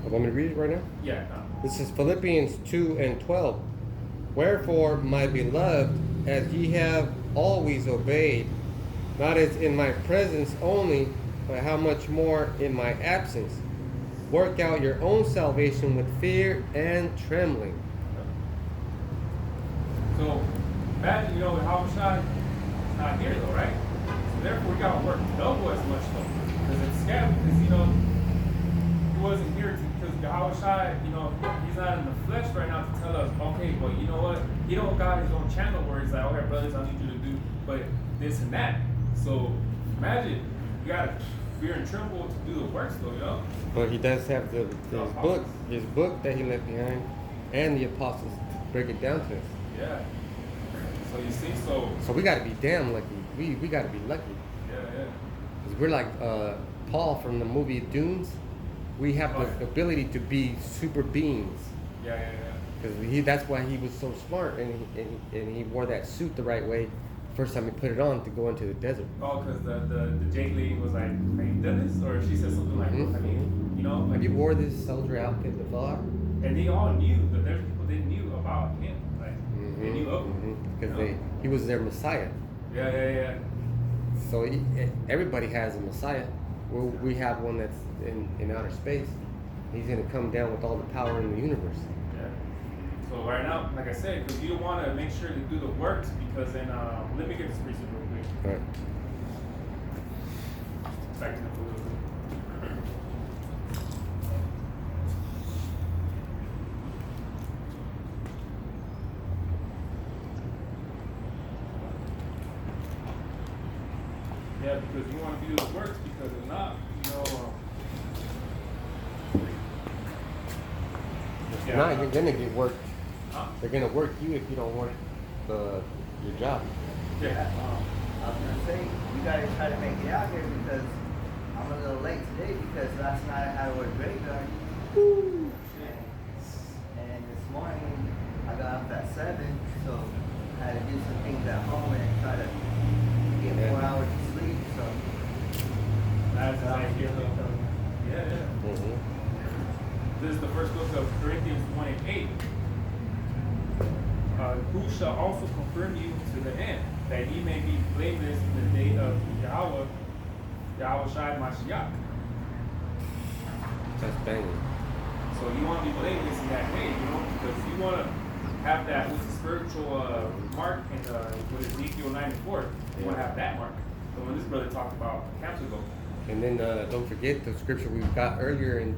Want me to read it right now? Yeah. This is Philippians 2 and 12. Wherefore, my beloved, as ye have always obeyed, not as in my presence only, but how much more in my absence, work out your own salvation with fear and trembling. So, imagine, how Shai is not here though, right? So therefore, we gotta work double as much though. Because it's scary, because, he wasn't here because Yahweh Shai, he's not in the flesh right now to tell us, okay, but you know what? He don't got his own channel where he's like, okay, brothers, I need you to do but this and that. So, imagine, you gotta fear and tremble to do the works though, But he does have his book that he left behind, and the apostles to break it down to us. Yeah. So you see, so we got to be damn lucky. We got to be lucky. Yeah. Because we're like Paul from the movie Dunes. We have the ability to be super beings. Yeah. Because that's why he was so smart, and he wore that suit the right way. First time he put it on to go into the desert. Oh, because the Jake lady was like, have you done this? Or she said something like, have you wore this soldier outfit before? And they all knew that there's people they knew about him. Like, they knew of him. Because he was their Messiah. Yeah. So everybody has a Messiah. We have one that's in outer space. He's going to come down with all the power in the universe. Yeah. So right now, like I said, because you want to make sure to do the works, because then, let me get this reason real quick. All right. Backing up a little bit. Yeah, because you want to do the works, because if not, You're gonna get worked. Huh? They're gonna work you if you don't work your job. Yeah. I was gonna say, you gotta try to make it out here because I'm a little late today because last night I had to work graveyard. Woo! And this morning I got up at 7, so I had to do some things at home and try to get 4 hours of sleep. So That's exactly it. Yeah. Mm-hmm. This is the first book of Corinthians 1 and 8. Who shall also confirm you to the end, that ye may be blameless in the day of Yahweh Shai Mashiach. That's banging. So you want to be blameless in that day, because you want to have that with the spiritual mark in with Ezekiel 94. You want to have that mark. So when this brother talked about camps ago. And then don't forget the scripture we got earlier, and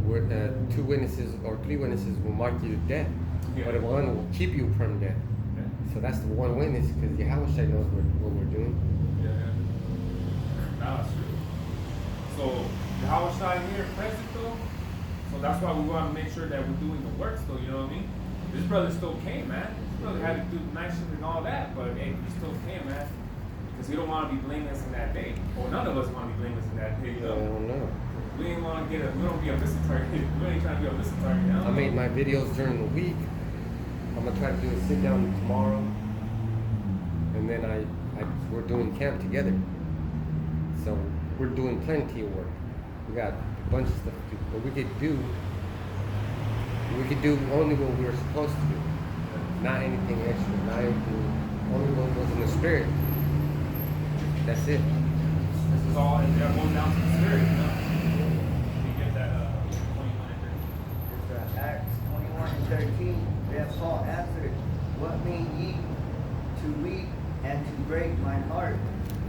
where 2 witnesses or 3 witnesses will mark you to death, but one will keep you from death. Yeah. So that's the one witness, because Yahweh knows what we're doing. Yeah. No, that's true. So Yahweh Shai here present though. So that's why we want to make sure that we're doing the works though, you know what I mean? This brother still came, man. This brother had to do the night shift and all that, but hey, he still came, man. Because we don't want to be blameless in that day. Or none of us want to be blameless in that day, I don't know. We ain't want to we don't be a missing target. We ain't trying to be a missing target now. I made my videos during the week. I'm gonna try to do a sit down tomorrow, and then we're doing camp together. So we're doing plenty of work. We got a bunch of stuff to do, but we could do only what we were supposed to do, not anything extra, not anything, only what was in the spirit. That's it. This is all in there, going down to the spirit, You get that 21 and 13. it's Acts 21 and 13. Then Paul answered, what mean ye to weep and to break mine heart?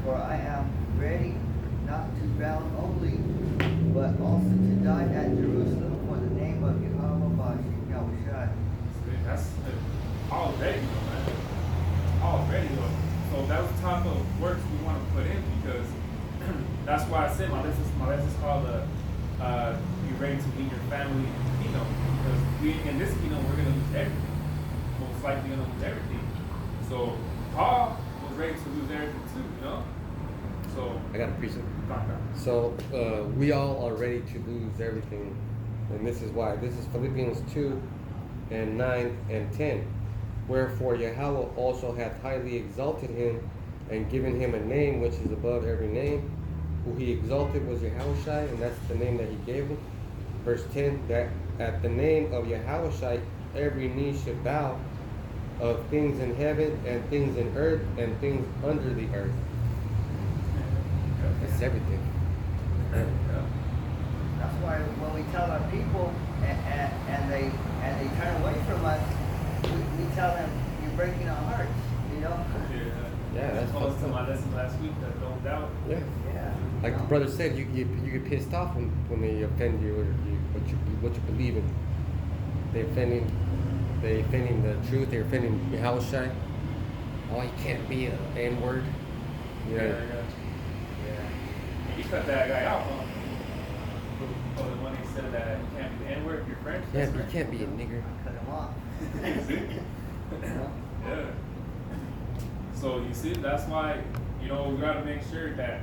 For I am ready not to bound only, but also to die at Jerusalem for the name of Yahweh Shai. That's already, man. Already, though. So that's the type of works we want to put in, because that's why I said my list is called be ready to lead your family in the kingdom. Because in this kingdom, we're going to lose everything. Most likely going to lose everything. So Paul was ready to lose everything too, So I got a preset. So we all are ready to lose everything, and this is why. This is Philippians 2 and 9 and 10. Wherefore Yahweh also hath highly exalted him, and given him a name which is above every name. Who he exalted was Yahushai, and that's the name that he gave him. verse 10, that at the name of Yahushua every knee should bow, of things in heaven and things in earth and things under the earth. That's everything. That's why when we tell our people and they turn away from us, we tell them you're breaking our hearts, you know? Yeah, that's close fucked to up. my lesson last week, that don't doubt. Yeah. Yeah. Like the brother said, you get pissed off when they offend you or what you believe in. They offending the truth. They're offending Yahushua. Oh, you can't be an N-word. Yeah. He cut that guy out, huh? Oh, the one he said that you can't be the N-word if you're French? Yeah, That's but you right. can't be a nigger. Cut them off. Yeah. So you see, that's why, we gotta make sure that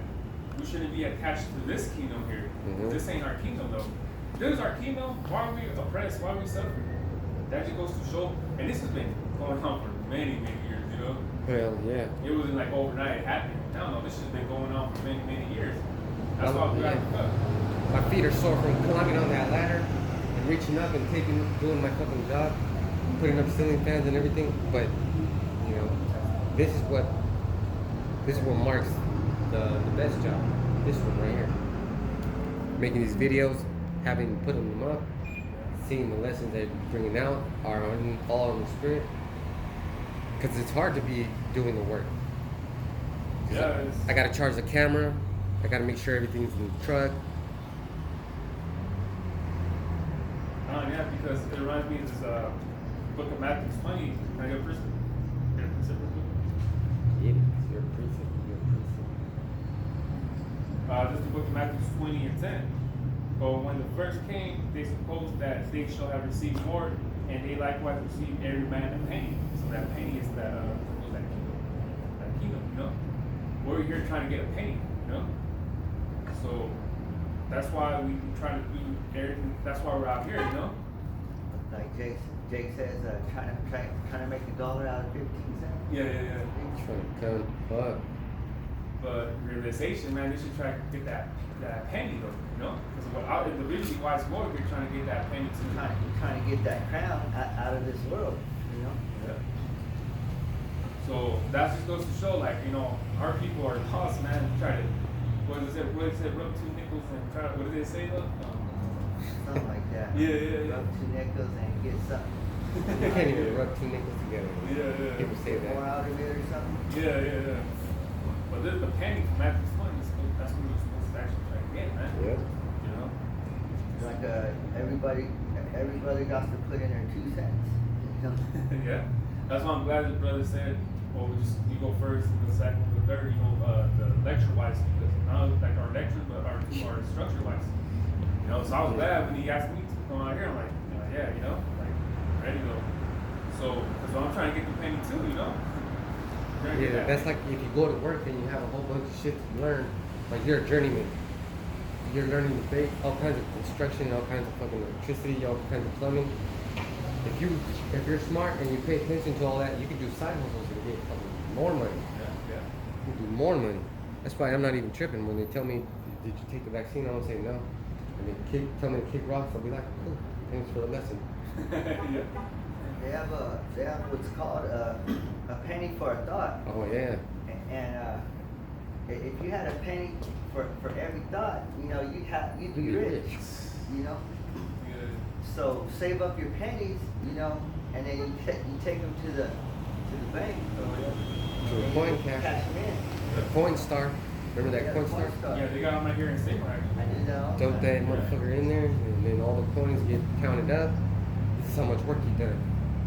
we shouldn't be attached to this kingdom here. Mhm. This ain't our kingdom though. This is our kingdom. Why are we oppressed? Why are we suffering? That just goes to show, and this has been going on for many, many years, Well, yeah. It wasn't like overnight it happened. No, this has been going on for many, many years. That's why we gotta look up. My feet are sore from climbing on that ladder and reaching up and doing my fucking job, putting up ceiling fans and everything. But this is what marks the best job. This one right here. Making these videos, putting them up, seeing the lessons they're bringing out are all in the spirit. Because it's hard to be doing the work. Yeah, I gotta charge the camera. I gotta make sure everything's in the truck. Yeah, because it reminds me of this book of Matthew 20. Can I go first? You're a precept. This is the book of Matthew 20 and 10. But when the first came, they supposed that they shall have received more, and they likewise received every man a penny. So that penny is that kingdom. We're here trying to get a penny, So that's why we try to do everything. That's why we're out here, Like Jake says, trying to make $1 out of 15 cents. Yeah. Trying to count up. But realization, man, they should try to get that penny though, Because the reason why it's more, we're trying to get that penny too. Trying to get that crown out of this world, Yeah. So that just goes to show, like, our people are lost, man. Try to, what is it, rub 2 nickels and try to, what did they say though? Something like that. Yeah. Rub 2 nickels and get something. You can't even rub 2 nickels together. Yeah. People say that. More out of it or something. Yeah. But this is the penny from Matthew's 20. That's what we're supposed to actually try to get, man. Yeah. Like everybody got to put in their 2 cents. Yeah. That's why I'm glad the brother said, you go first, and the second, the third, the lecture wise, because not like our lectures, but our structure wise. So I was glad when he asked me to come out here. I'm like, yeah, ready to go. So, because I'm trying to get the penny too, Yeah, that's like if you go to work and you have a whole bunch of shit to learn, like you're a journeyman. You're learning all kinds of construction, all kinds of fucking electricity, all kinds of plumbing. If you're smart and you pay attention to all that, you can do side hustles and get fucking more money. Yeah. You can do more money. That's why I'm not even tripping when they tell me, "Did you take the vaccine?" I don't say no. And they tell me to kick rocks. I'll be like, "Cool, thanks for the lesson." Yeah. They have what's called a penny for a thought. Oh yeah. And if you had a penny for every thought, you'd be rich. So save up your pennies, and then you take them to the bank. To the coin cash. Cash them in. The coin star. Remember that coin star? Yeah, they got them right here in State Park. I do that all the Dump that time. motherfucker in there, and then all the coins get counted up. This is how much work you done.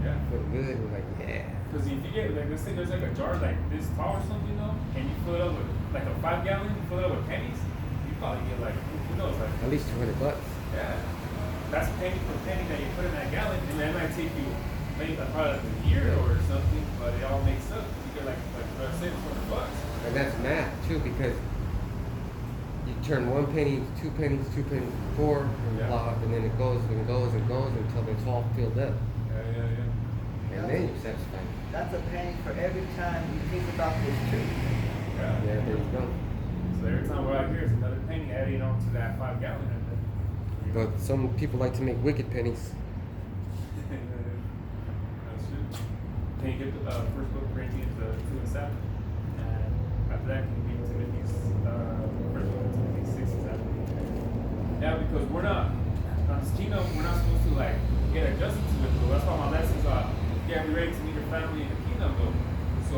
Yeah. Feel good. We're like, yeah. Because if you get, let's say there's like a jar like this tall or something, and you fill it up with like a 5 gallon, you fill it up with pennies, you probably get like, who knows, like, At least $200. yeah. That's penny for penny that you put in that gallon, and that might take you maybe probably like a year or something, but it all makes sense. You get like say $200. And that's math too, because you turn 1 penny into 2 pennies, 2 pennies, 4, Yeah. blah, and then it goes and goes and goes until it's all filled up. Yeah. And then you're satisfied. That's a penny for every time you think about this truth. Yeah, there you go. So every time we're out here, it's another penny adding on to that 5 gallon. But some people like to make wicked pennies. That's true. Can you get the first book of Corinthians 2 and 7? And after that, can you read Timothy, first book of Timothy 6 and 7? Yeah, because we're not, on this kingdom, we're not supposed to like get adjusted to it. Though. That's why my lessons are, yeah, be ready to meet your family in the kingdom though. So,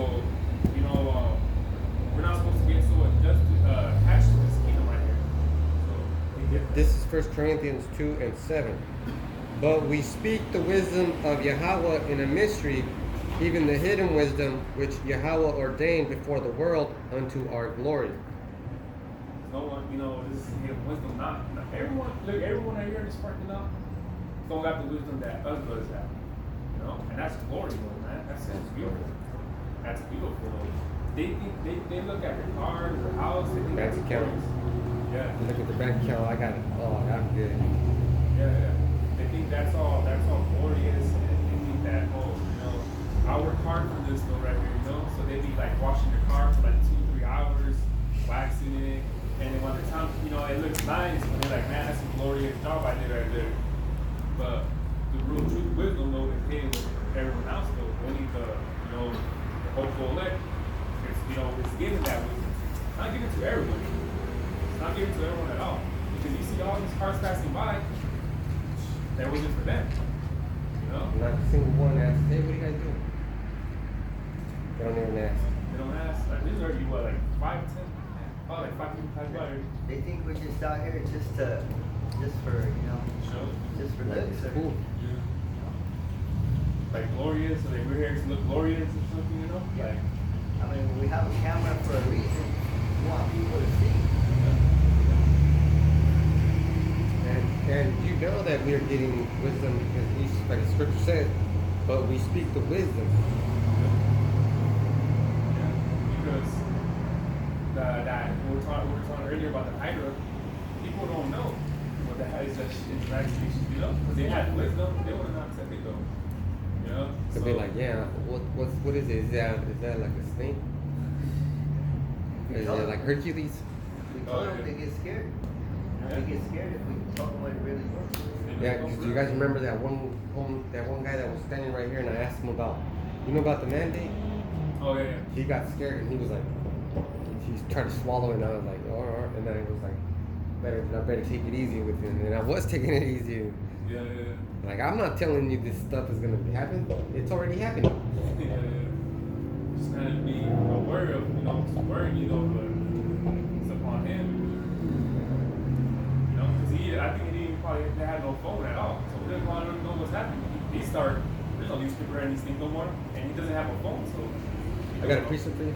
you know, we're not supposed to get so adjusted, attached to this kingdom right here. So, we get This is 1 Corinthians 2 and 7. But we speak the wisdom of Yahweh in a mystery, even the hidden wisdom which Yahweh ordained before the world unto our glory. no one, you know, this is wisdom. Not everyone. Look, everyone out here is fucking up. Don't got the wisdom that us brothers have. You know, and that's glory, though, man. That's beautiful. That's beautiful. Though. They think they look at their cars or house. They think Bank that's account. glorious. Yeah. You look at the bank account, I got it. Oh, I'm good. Yeah. They think that's all glorious, and they think that, oh, you know, I work hard for this though right here, you know. So they be like washing their car for like 2-3 hours, waxing it, and then when the time, you know, it looks nice, and they're like, man, that's a glorious job I did right there. But the real truth, wisdom though, is hidden with everyone else though. Only the, you know, the hopeful elect, it's, you know, it's given that wisdom. It's not given to everyone. It's not given to everyone at all. Because you see all these cars passing by, that wasn't for them. You know? Not a single one asks, hey, what are you guys doing? They don't even ask. They don't ask. Like, this is already what, like 5, 10? Oh, like 5 people pass by. They think we're just out here just for, you know, Show. just for Like, looks. it's cool. Yeah. Like glorious, so like we're here to look glorious or something, you know? Yeah. Like, I mean, we have a camera for a reason. We want people to see. And you know that we are getting wisdom because he's, like the scripture says, but we speak the wisdom. yeah. Because that we were talking earlier about the Hydra, people don't know what the hell is that interaction, you know? Because they had wisdom, they would have not accepted it though. You know? They'll be like, yeah, what is it? Is that like a snake? Is it like Hercules? We Oh, told them yeah. they get scared. Yeah. They get scared if we told them what it really was. Yeah, 'cause do you guys remember that one guy that was standing right here and I asked him about, you know about the mandate? Oh yeah. He got scared and he was like, he tried to swallow it and I was like, oh, and then I was like, I better take it easy with him. And I was taking it easy. Yeah. Like, I'm not telling you this stuff is gonna happen. It's already happening. Yeah. Just kind of be aware of, you know, worrying, you know, but it's upon him. You know, because I think he probably had no phone at all, so he didn't want to know what's happening. There's no newspaper and these things no more, and he doesn't have a phone, so. I got a precept for you.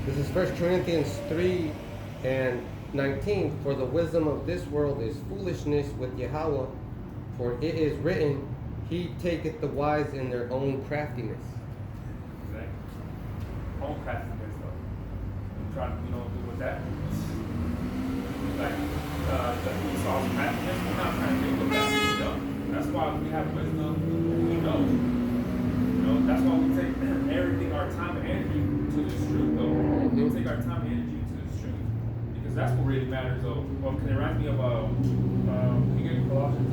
This is 1 Corinthians 3 and 19. For the wisdom of this world is foolishness with Yahweh, for it is written, He taketh the wise in their own craftiness. Exactly. Home crafting and stuff. I'm trying to, you know, do with that. Like, the Esau's craftiness, we're not trying to do with that, you know? That's why we have wisdom, we know. You know, that's why we take everything, our time and energy to this truth, though. We take our time and energy to this truth. Because that's what really matters, though. Well, it reminds me of, you get Colossians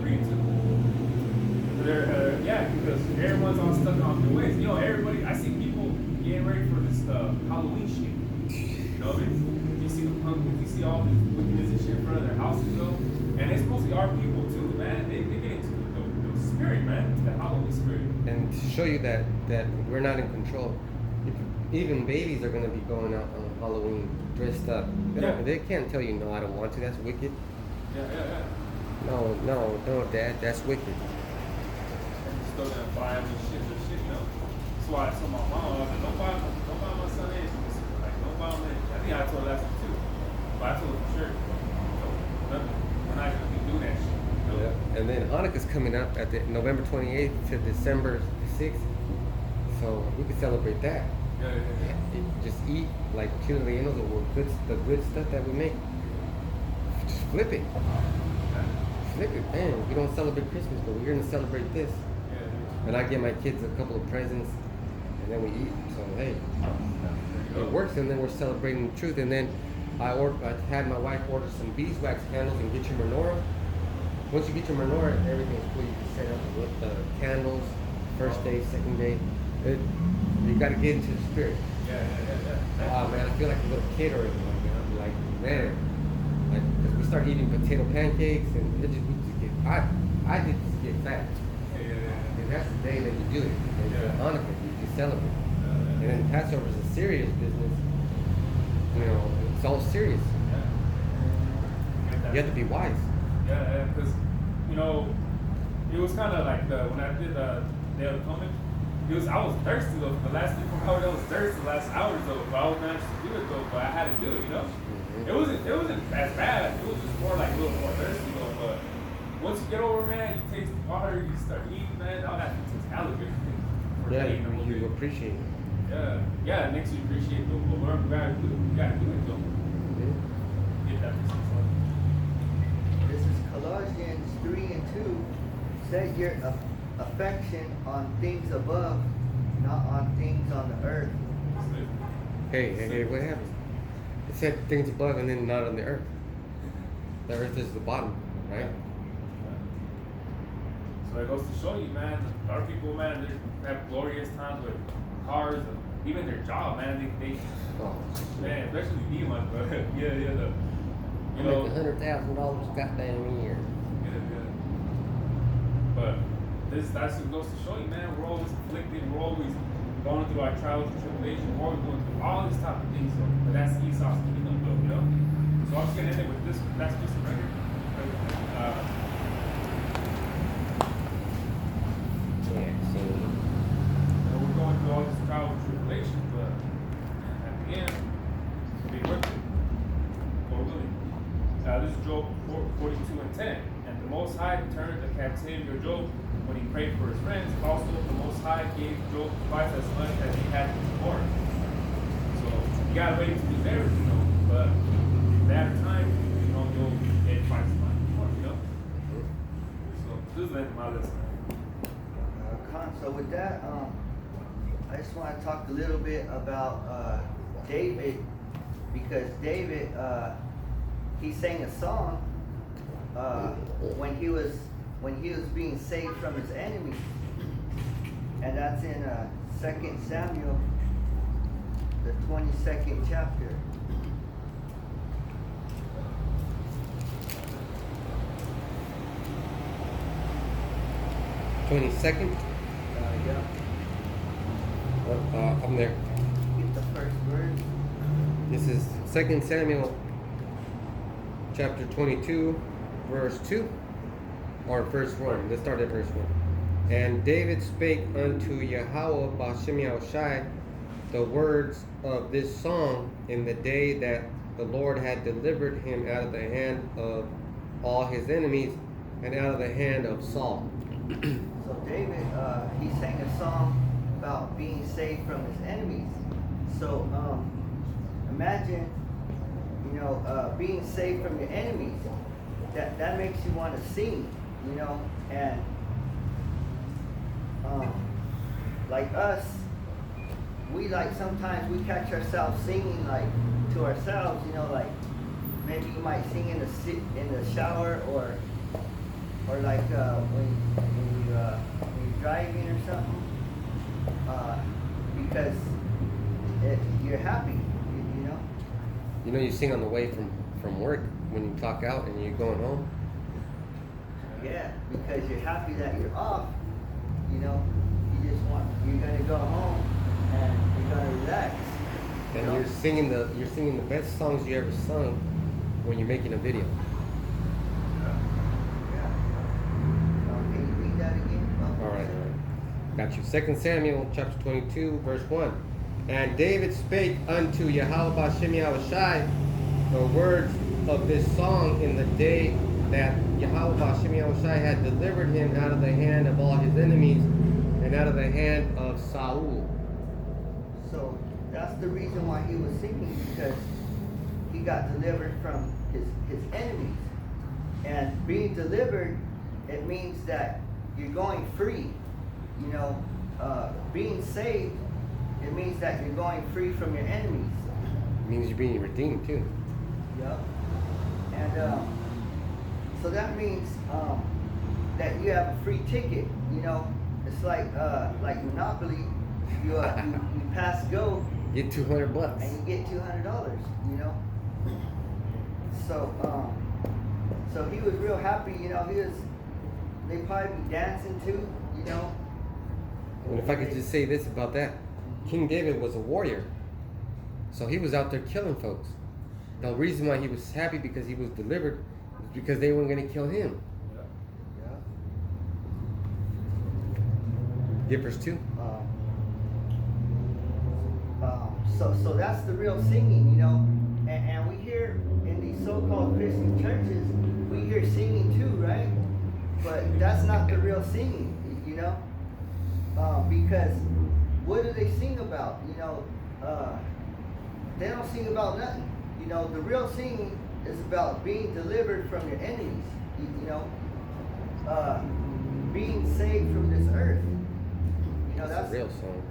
3 and 2. Yeah, because everyone's all stuck on their ways. You know, everybody, I see people getting ready for this Halloween shit. You know what I mean? You see the pumpkins, you see all this wickedness and shit in front of their houses, though. And it's mostly our people, too, man. They get into the spirit, man. The Halloween spirit. And to show you that we're not in control. Even babies are going to be going out on Halloween dressed up. They can't tell you, no, I don't want to. That's wicked. Yeah. No, Dad, that's wicked. And just go down and buy them and shit, you know? That's why I told my mom, I was like, don't buy my son anything. Like, don't buy him anything. I think I told her that too. But I told her for sure. Nothing. We're not going to be doing that shit. You know? Yeah. And then Hanukkah's coming up at the November 28th to December 6th. So we can celebrate that. Yeah. Just eat like chilenos or the good stuff that we make. Just flip it. Flip it, man. We don't celebrate Christmas, but we're gonna celebrate this. Yeah. And I give my kids a couple of presents, and then we eat. So hey, it works, and then we're celebrating the truth. And then I had my wife order some beeswax candles and get your menorah. Once you get your menorah, everything's cool. You can set up with the candles, first day, second day. You got to get into the spirit. Yeah. Oh man, I feel like a little kid already. I'm like, man, like, cause we start eating potato pancakes and we just get. I did just get fat. Yeah. And that's the day that you do it. It's Yeah. Hanukkah, you celebrate. And then Passover is a serious business. You know, it's all serious. You have to be wise. Yeah, because, you know, it was kind of like when I did the Day of Atonement, I was thirsty though. The last 3 hours I was thirsty, the last hours though, but I was managed to do it though, but I had to do it, you know? Mm-hmm. It wasn't as bad, it was just more like a little more thirsty though, but once you get over, man, you taste the water, you start eating, man, all that tastes hella good. Yeah, you appreciate it. Yeah, it makes you appreciate the work we gotta do. We gotta do it though. Mm-hmm. Get that This is Colossians 3:2. Set your affection on things above, not on things on the earth. Hey, what happened? It said things above and then not on the earth. The earth is the bottom, right? So it goes to show you, man, our people, man, they have glorious times with cars, and even their job, man, they Oh, man, especially demons, but yeah, you I know, make $100,000 goddamn year. yeah. But that's what goes to show you, man, we're always afflicted, we're always going through our trials and tribulations, we're always going through all these type of things, though. But that's Esau's kingdom, though, you know? So I'm just gonna end it with this, that's just a record. Yeah, so We're going through all this trials and tribulations, but at the end, it'll be worth it. Lord willing. This is Job 42:10. And the Most High turned the captivity of Job when he prayed for his friends. Also, the Most High gave Job twice as much as he had before. So you gotta wait till he's everything, you know. But at that time, you know, you'll get twice as much before, you know. So this is my lesson. So with that, I just want to talk a little bit about David, because David, he sang a song when he was being saved from his enemies, and that's in 2 Samuel, the 22nd chapter. Yeah. I'm there. Get the first verse. This is 2 Samuel chapter 22, verse 2, or verse 1. Let's start at verse 1. And David spake unto Yahweh Ba'Shem Yahushai the words of this song in the day that the Lord had delivered him out of the hand of all his enemies and out of the hand of Saul. So David, he sang a song about being saved from his enemies. So imagine, you know, being saved from your enemies. That makes you want to sing, you know, and like us, we like sometimes we catch ourselves singing like to ourselves, you know, like maybe you might sing in the shower or like when you're driving or something, because you're happy, you know. You know, you sing on the way from work when you clock out and you're going home. Yeah, because you're happy that you're off, you know. You're gonna go home and you're gonna relax. And you know? you're singing the best songs you ever sung when you're making a video. Yeah. Can you read that again? All right. Got you. 2 Samuel chapter 22, verse 1. And David spake unto Yahweh Ba'Shem Yahushai the words of this song in the day that Yahweh Ba'Shem Yahushai had delivered him out of the hand of all his enemies and out of the hand of Saul. So that's the reason why he was singing, because he got delivered from his enemies. And being delivered, it means that you're going free. You know, being saved, it means that you're going free from your enemies. It means you're being redeemed too. Yep. And so that means that you have a free ticket. You know, it's like Monopoly. You pass go. Get $200. And you get $200. You know. So he was real happy. You know, they probably be dancing too. You know. And if I could just say this about that, King David was a warrior. So he was out there killing folks. The reason why he was happy because he was delivered is because they weren't going to kill him. Get verse 2. So that's the real singing, you know. And we hear in these so-called Christian churches, we hear singing too, right? But that's not the real singing, you know. Because what do they sing about? You know, they don't sing about nothing. You know, the real singing is about being delivered from your enemies. You know, being saved from this earth. You know, that's the real song.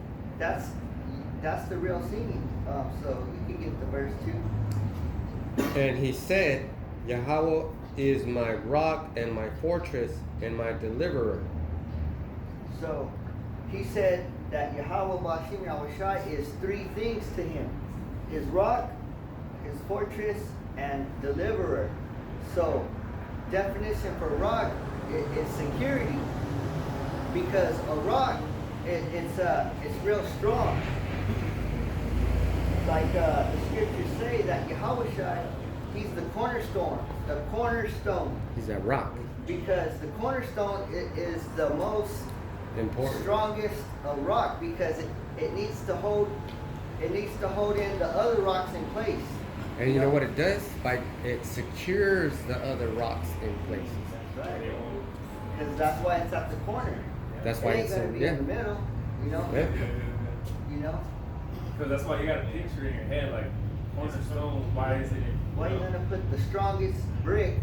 That's the real singing. So you can get the verse 2. And he said, Yahweh is my rock and my fortress and my deliverer. So he said that Yahweh Bashim Yahushai is 3 things to him: his rock, his fortress, and deliverer. So definition for rock is security, because a rock it's real strong. Like the scriptures say that Yahushai, he's the cornerstone. The cornerstone. He's that rock. Because the cornerstone is the most Important. strongest rock, because it needs to hold in the other rocks in place. And you know what it does? It secures the other rocks in places. That's right. Because that's why it's at the corner. That's why it ain't it's gonna be in the middle, you know. Yeah. You know. Because that's why you got a picture in your head, like cornerstone. Why is it? Why are you gonna put the strongest brick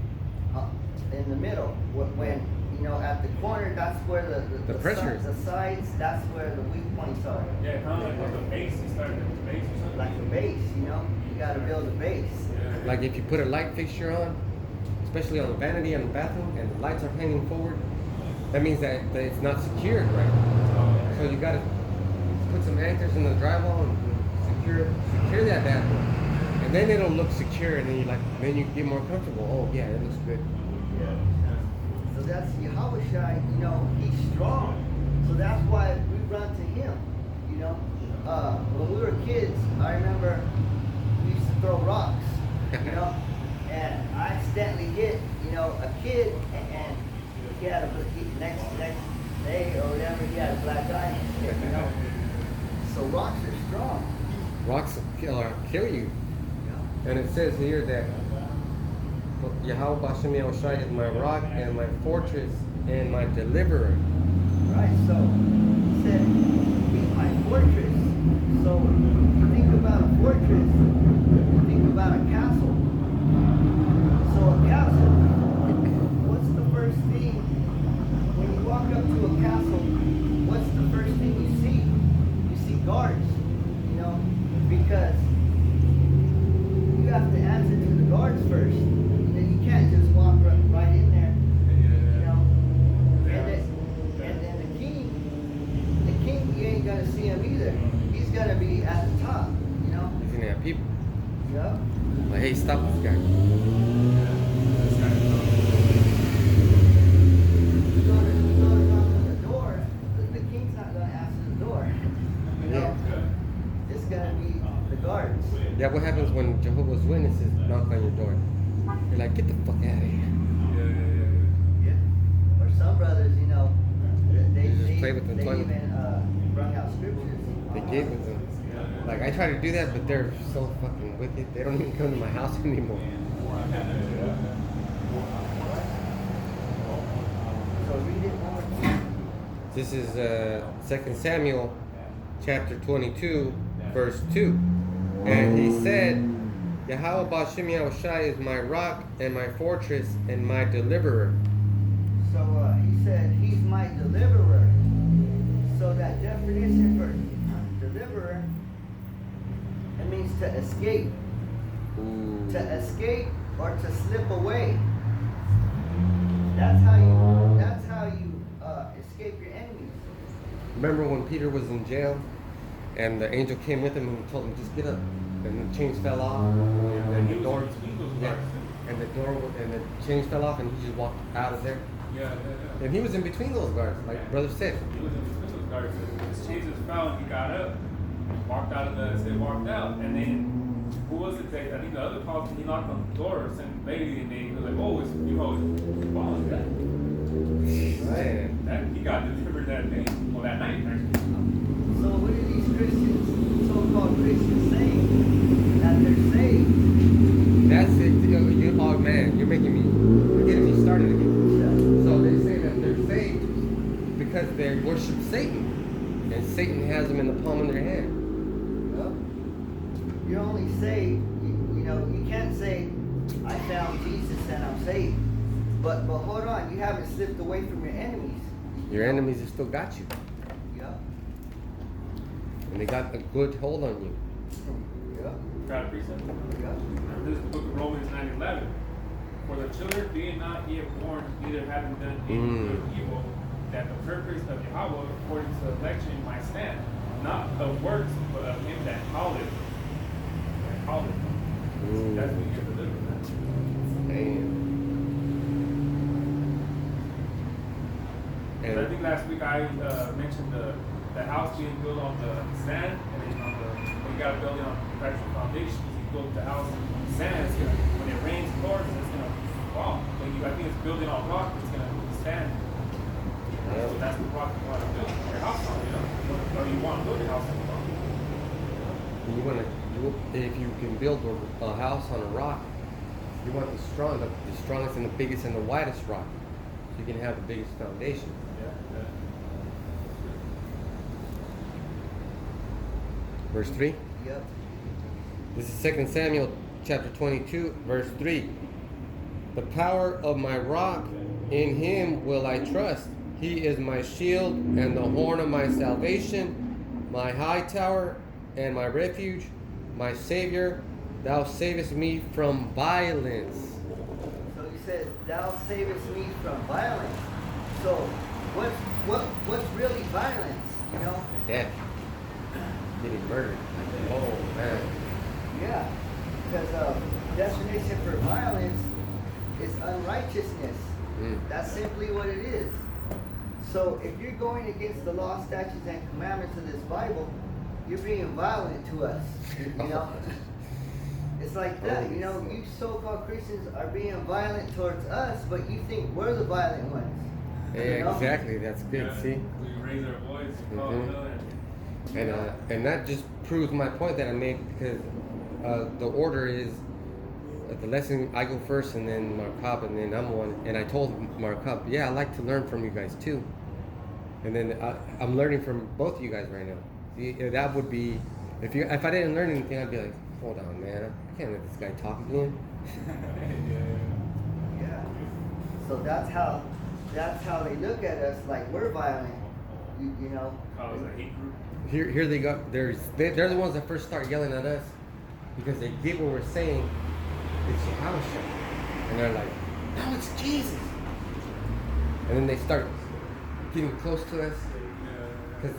in the middle? When you know at the corner, that's where the pressure is. The sides, that's where the weak points are. Yeah, kind of like with the base. You started at the base or something. Like the base, you know. You gotta build a base. Yeah. Like if you put a light fixture on, especially on the vanity in the bathroom, and the lights are hanging forward, that means that it's not secured right. So you gotta put some anchors in the drywall and secure that bathroom, and then it'll look secure, and then you get more comfortable. Oh yeah, it looks good. Yeah. So that's Yahushai, you know, he's strong. So that's why we run to him, you know. When we were kids, I remember we used to throw rocks, you know, and I accidentally hit, you know, a kid, and he had next day or whatever, he had a black eye, you know. So rocks are strong. Rocks will kill you. And it says here that Yahweh Bashem Yahushai is my rock and my fortress and my deliverer. Right, so he said, he's my fortress. So think about a fortress, think about a castle. So a castle, what's the first thing, when you walk up to a castle, what's the first thing you see? You see guards, you know, because you have to answer to the guards first. You can't just walk right in there, you know. And then the king, you ain't gonna see him either. He's gonna be at the top, you know. He's gonna have people. Yeah. Like, hey, stop this guy. You go to knock on the door, the king's not gonna answer the door, you know. It's gonna be the guards. Yeah, what happens when Jehovah's Witnesses knock on your door? You're like, get the fuck out of here. Yeah. Or some brothers, you know, they just play with the they toilet. even bring out scriptures. They gave it to them. Like, I try to do that, but they're so fucking wicked. They don't even come to my house anymore. So read it one more time. This is 2 Samuel chapter 22, verse 2. And he said, Yahweh Bashem Yahushai is my rock and my fortress and my deliverer. So he said, he's my deliverer. So that definition for deliverer, it means to escape. Ooh. to escape or to slip away. That's how you escape your enemies. Remember when Peter was in jail and the angel came with him and he told him, just get up. And the chains fell off. And the door, and the chains fell off and he just walked out of there. Yeah. And he was in between those guards, like Brother said. He was in between those guards. His chains just fell and he got up, walked out of they walked out. And then, who was it that, I think the other apostle, he knocked on the door, some lady, and he was like, oh, it's, it's Paul, is that? Man. He got delivered that day, well, that night, actually. So what are these Christians, so-called Christians, saying? That they're saved. That's it. Oh man, you're getting me started again. So they say that they're saved because they worship Satan, and Satan has them in the palm of their hand. Well, you're only saved, you can't say, I found Jesus and I'm saved. But hold on, you haven't slipped away from your enemies. Your enemies have still got you, Yeah. and they got a good hold on you. Yeah. Got a precept? Yeah. This is the book of Romans 9:11. For the children being not yet born, neither having done any good or evil, that the purpose of Yahweh according to election might stand, not of works, but of him that calleth. That's when you get delivered, man. Damn. And I think last week I mentioned the house being built on the sand, and then when you got to build it on actual foundations, you build the house on sand. It's gonna, when it rains, pours, it's gonna fall. I think it's building on rock, it's gonna stand. Yeah. So that's the rock you want to build your house on, or you want to build your house on. If you can build a house on a rock, you want the strongest and the biggest and the widest rock, so you can have the biggest foundation. Yeah. Verse 3. Yep. This is 2 Samuel chapter 22, verse 3. The power of my rock, in him will I trust. He is my shield and the horn of my salvation, my high tower and my refuge, my Savior. Thou savest me from violence. So he says, thou savest me from violence. So what's really violence, Death. Getting murdered. Oh, man. Yeah. Because definition for violence is unrighteousness. That's simply what it is. So if you're going against the law, statutes, and commandments of this Bible, you're being violent to us. It's like that, you so-called Christians are being violent towards us, but you think we're the violent ones. Yeah, exactly. That's good. See? We raise our voice, call each other. And that just proves my point that I made, because the order is the lesson, I go first, and then Markab, and then I'm one. And I told Markab, yeah, I like to learn from you guys too. And then I'm learning from both of you guys right now. See, that would be, if I didn't learn anything, I'd be like, hold on, man, I can't let this guy talk again. Yeah. So that's how they look at us, like we're violent. You know. Call us a hate group. Here they go. They're the ones that first start yelling at us because they get what we're saying. It's Yahweh, and they're like, no, it's Jesus. And then they start getting close to us because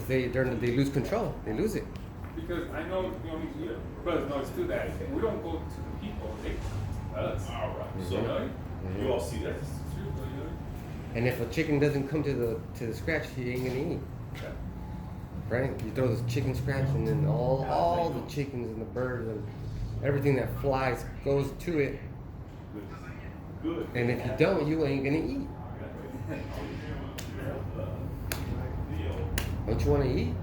they lose control. They lose it. Because I know, brothers notice too that we don't go to the people, they us. All right. So Mm-hmm. you all see that. That's true, And if a chicken doesn't come to the scratch, he ain't gonna eat. Yeah. Right? You throw this chicken scratch, and then all the chickens and the birds and everything that flies goes to it. Good. And if you don't, you ain't gonna eat. Don't you want to eat?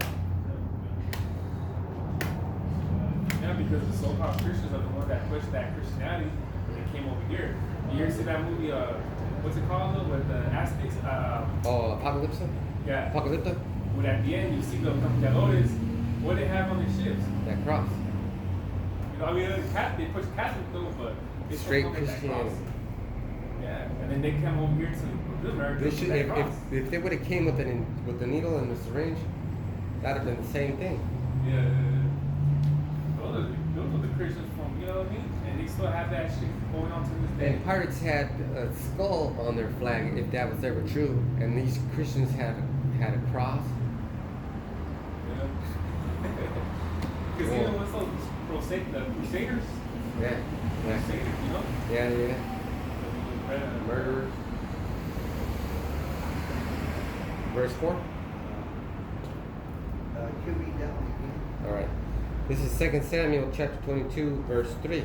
Yeah, because the so-called Christians are the ones that pushed that Christianity and came over here. You ever see that movie, what's it called, with the Aztecs? Apocalypse? Yeah. Apocalypto? When at the end you see the conquistadores, what they have on their ships. That cross. They push Catholic though, but they Straight still come with that cross. Christianity. Yeah, and then they come over here to America. They should, if they would have came with the needle and the syringe, that'd have been the same thing. Yeah. Those are the Christians from, you know what I mean? they still have that shit going on to this day. And pirates had a skull on their flag, if that was ever true, and these Christians had a cross. You know? Because Well, even with those the Crusaders, Yeah, yeah, Crusaders, you know? yeah, yeah. The Murderers. Verse 4. Could read that one again. All right. This is 2 Samuel chapter 22, verse 3.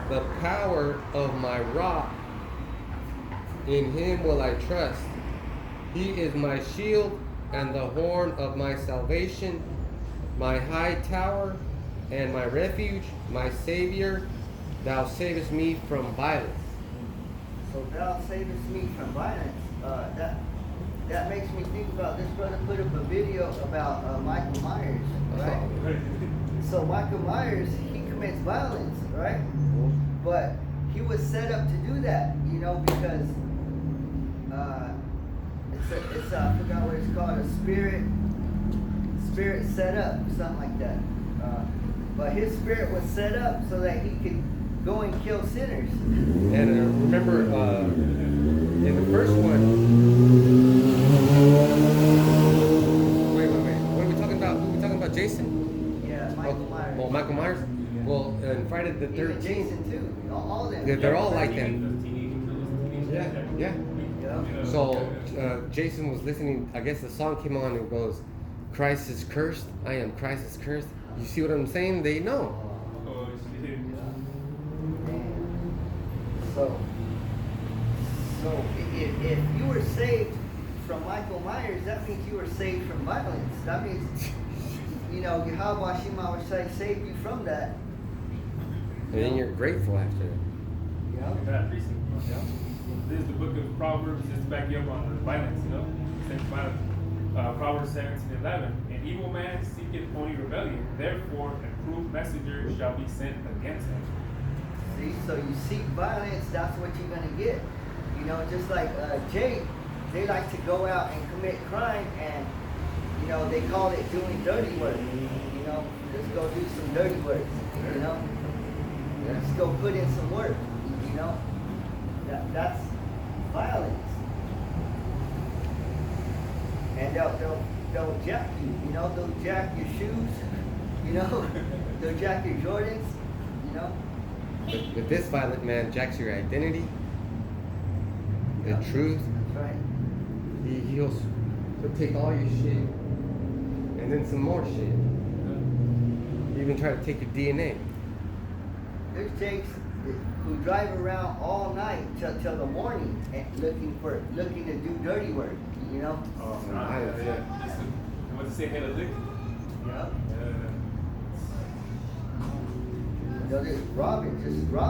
The power of my rock, in him will I trust. He is my shield and the horn of my salvation, my high tower and my refuge, my Savior. Thou savest me from violence. So thou savest me from violence. That makes me think about this brother put up a video about Michael Myers, right? So Michael Myers, he commits violence, right? But he was set up to do that, you know, because it's I forgot what it's called, a spirit set up, something like that. But his spirit was set up so that he could go and kill sinners. And remember, in the first one, wait. What are we talking about? Who are we talking about? Jason? Yeah, Michael Myers. Well, Michael Myers? Well, in Friday the Even 13th. Jason too. All them. Yeah, they're all like that. Yeah. Yeah. So Jason was listening. I guess the song came on and goes, "Christ is cursed. I am Christ is cursed." You see what I'm saying? They know. Oh, shit. So if you were saved from Michael Myers, that means you were saved from violence. That means, you know, Yahweh Shema would say, saved you from that. And then you're grateful after it. You know? Yeah, precept. Yeah. This is the book of Proverbs, just back you up on the violence, you know? Says Proverbs 17:11. An evil man seeketh only rebellion, therefore a cruel messenger shall be sent against him. See, so you seek violence, that's what you're gonna get. You know, just like Jake, they like to go out and commit crime, and you know they call it doing dirty work. You know, let's go do some dirty work. You know, let's go put in some work. You know, that's violence. And they'll jack you. You know, they'll jack your shoes. You know, they'll jack your Jordans. You know. But this violent man jacks your identity, the truth. That's right. He'll take all your shit and then some more shit. Even try to take your DNA. There's Jakes who drive around all night till the morning and looking to do dirty work. You know. Oh, violence, yeah. Just what to say, hit a lick. Yeah. They'll just rob it. Just rob.